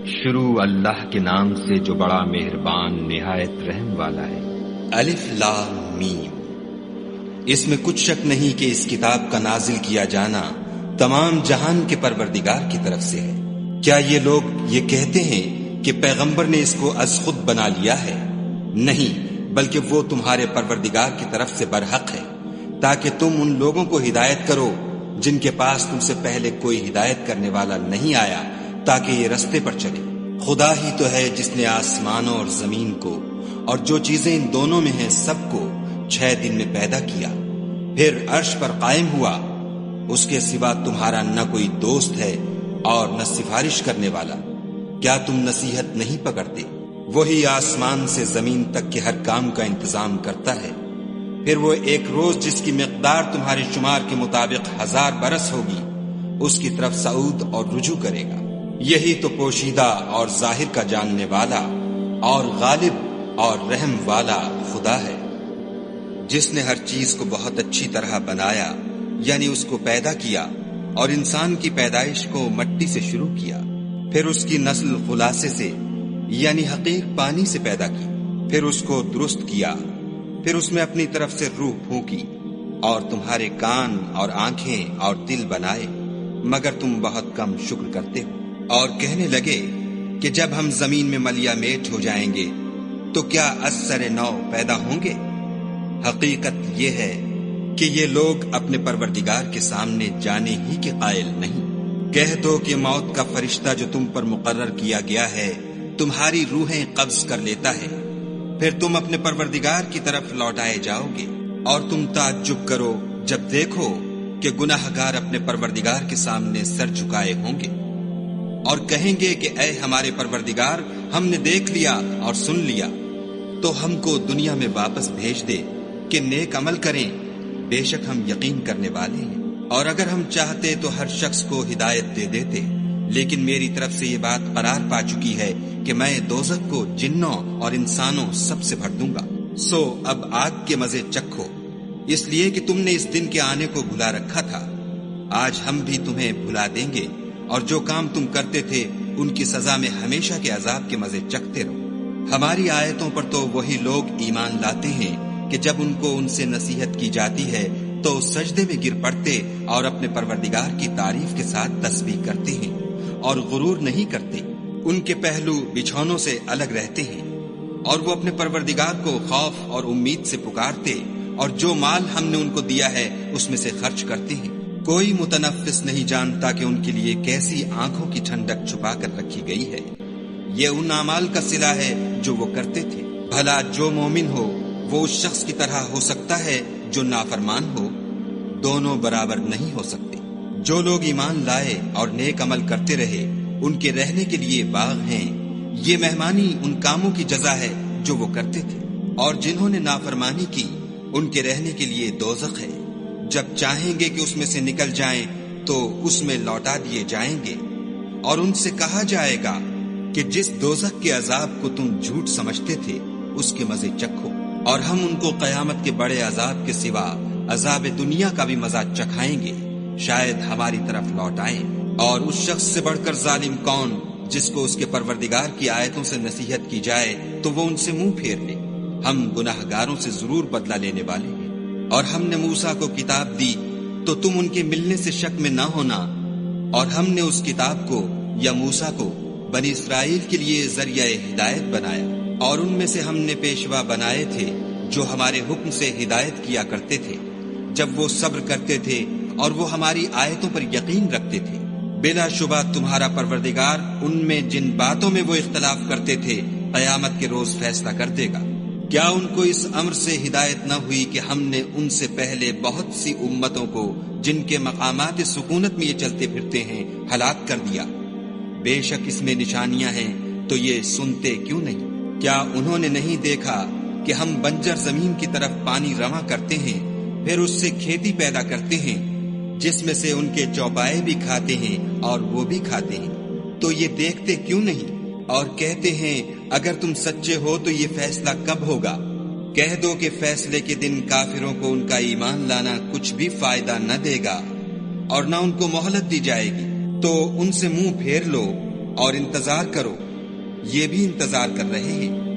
شروع اللہ کے نام سے جو بڑا مہربان نہایت رحم والا ہے۔ الف لام میم۔ اس میں کچھ شک نہیں کہ اس کتاب کا نازل کیا جانا تمام جہان کے پروردگار کی طرف سے ہے۔ کیا یہ لوگ یہ کہتے ہیں کہ پیغمبر نے اس کو از خود بنا لیا ہے؟ نہیں، بلکہ وہ تمہارے پروردگار کی طرف سے برحق ہے، تاکہ تم ان لوگوں کو ہدایت کرو جن کے پاس تم سے پہلے کوئی ہدایت کرنے والا نہیں آیا، تاکہ یہ رستے پر چلے۔ خدا ہی تو ہے جس نے آسمانوں اور زمین کو اور جو چیزیں ان دونوں میں ہیں سب کو 6 دن میں پیدا کیا، پھر عرش پر قائم ہوا۔ اس کے سوا تمہارا نہ کوئی دوست ہے اور نہ سفارش کرنے والا۔ کیا تم نصیحت نہیں پکڑتے؟ وہی آسمان سے زمین تک کے ہر کام کا انتظام کرتا ہے، پھر وہ ایک روز جس کی مقدار تمہارے شمار کے مطابق 1000 برس ہوگی، اس کی طرف صعود اور رجوع کرے گا۔ یہی تو پوشیدہ اور ظاہر کا جاننے والا اور غالب اور رحم والا خدا ہے، جس نے ہر چیز کو بہت اچھی طرح بنایا، یعنی اس کو پیدا کیا، اور انسان کی پیدائش کو مٹی سے شروع کیا، پھر اس کی نسل خلاصے سے یعنی حقیق پانی سے پیدا کی، پھر اس کو درست کیا، پھر اس میں اپنی طرف سے روح پھونکی، اور تمہارے کان اور آنکھیں اور دل بنائے، مگر تم بہت کم شکر کرتے ہو۔ اور کہنے لگے کہ جب ہم زمین میں ملیا میٹ ہو جائیں گے تو کیا از سر نو پیدا ہوں گے؟ حقیقت یہ ہے کہ یہ لوگ اپنے پروردگار کے سامنے جانے ہی کے قائل نہیں۔ کہہ دو کہ موت کا فرشتہ جو تم پر مقرر کیا گیا ہے تمہاری روحیں قبض کر لیتا ہے، پھر تم اپنے پروردگار کی طرف لوٹائے جاؤ گے، اور تم تعجب کرو جب دیکھو کہ گناہگار اپنے پروردگار کے سامنے سر جھکائے ہوں گے، اور کہیں گے کہ اے ہمارے پروردگار، ہم نے دیکھ لیا اور سن لیا، تو ہم کو دنیا میں واپس بھیج دے کہ نیک عمل کریں، بے شک ہم یقین کرنے والے ہیں۔ اور اگر ہم چاہتے تو ہر شخص کو ہدایت دے دیتے، لیکن میری طرف سے یہ بات قرار پا چکی ہے کہ میں دوزخ کو جنوں اور انسانوں سب سے بھر دوں گا۔ سو اب آگ کے مزے چکھو، اس لیے کہ تم نے اس دن کے آنے کو بھلا رکھا تھا۔ آج ہم بھی تمہیں بھلا دیں گے، اور جو کام تم کرتے تھے ان کی سزا میں ہمیشہ کے عذاب کے مزے چکھتے رہو۔ ہماری آیتوں پر تو وہی لوگ ایمان لاتے ہیں کہ جب ان کو ان سے نصیحت کی جاتی ہے تو سجدے میں گر پڑتے اور اپنے پروردگار کی تعریف کے ساتھ تسبیح کرتے ہیں اور غرور نہیں کرتے۔ ان کے پہلو بچھونوں سے الگ رہتے ہیں، اور وہ اپنے پروردگار کو خوف اور امید سے پکارتے، اور جو مال ہم نے ان کو دیا ہے اس میں سے خرچ کرتے ہیں۔ کوئی متنفس نہیں جانتا کہ ان کے لیے کیسی آنکھوں کی ٹھنڈک چھپا کر رکھی گئی ہے۔ یہ ان اعمال کا صلہ ہے جو وہ کرتے تھے۔ بھلا جو مومن ہو وہ اس شخص کی طرح ہو سکتا ہے جو نافرمان ہو؟ دونوں برابر نہیں ہو سکتے۔ جو لوگ ایمان لائے اور نیک عمل کرتے رہے ان کے رہنے کے لیے باغ ہیں، یہ مہمانی ان کاموں کی جزا ہے جو وہ کرتے تھے، اور جنہوں نے نافرمانی کی ان کے رہنے کے لیے دوزخ ہے، جب چاہیں گے کہ اس میں سے نکل جائیں تو اس میں لوٹا دیے جائیں گے، اور ان سے کہا جائے گا کہ جس دوزخ کے عذاب کو تم جھوٹ سمجھتے تھے اس کے مزے چکھو، اور ہم ان کو قیامت کے بڑے عذاب کے سوا عذاب دنیا کا بھی مزہ چکھائیں گے، شاید ہماری طرف لوٹ آئیں۔ اور اس شخص سے بڑھ کر ظالم کون جس کو اس کے پروردگار کی آیتوں سے نصیحت کی جائے تو وہ ان سے منہ پھیر لے۔ ہم گناہگاروں سے ضرور بدلہ لینے والے ہیں۔ اور ہم نے موسیٰ کو کتاب دی تو تم ان کے ملنے سے شک میں نہ ہونا، اور ہم نے اس کتاب کو یا موسیٰ کو بنی اسرائیل کے لیے ذریعہ ہدایت بنایا، اور ان میں سے ہم نے پیشوا بنائے تھے جو ہمارے حکم سے ہدایت کیا کرتے تھے، جب وہ صبر کرتے تھے اور وہ ہماری آیتوں پر یقین رکھتے تھے۔ بلا شبہ تمہارا پروردگار ان میں جن باتوں میں وہ اختلاف کرتے تھے قیامت کے روز فیصلہ کر دے گا۔ کیا ان کو اس امر سے ہدایت نہ ہوئی کہ ہم نے ان سے پہلے بہت سی امتوں کو جن کے مقامات سکونت میں یہ چلتے پھرتے ہیں ہلاک کر دیا؟ بے شک اس میں نشانیاں ہیں، تو یہ سنتے کیوں نہیں؟ کیا انہوں نے نہیں دیکھا کہ ہم بنجر زمین کی طرف پانی رواں کرتے ہیں، پھر اس سے کھیتی پیدا کرتے ہیں جس میں سے ان کے چوپائے بھی کھاتے ہیں اور وہ بھی کھاتے ہیں، تو یہ دیکھتے کیوں نہیں؟ اور کہتے ہیں اگر تم سچے ہو تو یہ فیصلہ کب ہوگا؟ کہہ دو کہ فیصلے کے دن کافروں کو ان کا ایمان لانا کچھ بھی فائدہ نہ دے گا، اور نہ ان کو مہلت دی جائے گی۔ تو ان سے منہ پھیر لو اور انتظار کرو، یہ بھی انتظار کر رہے ہیں۔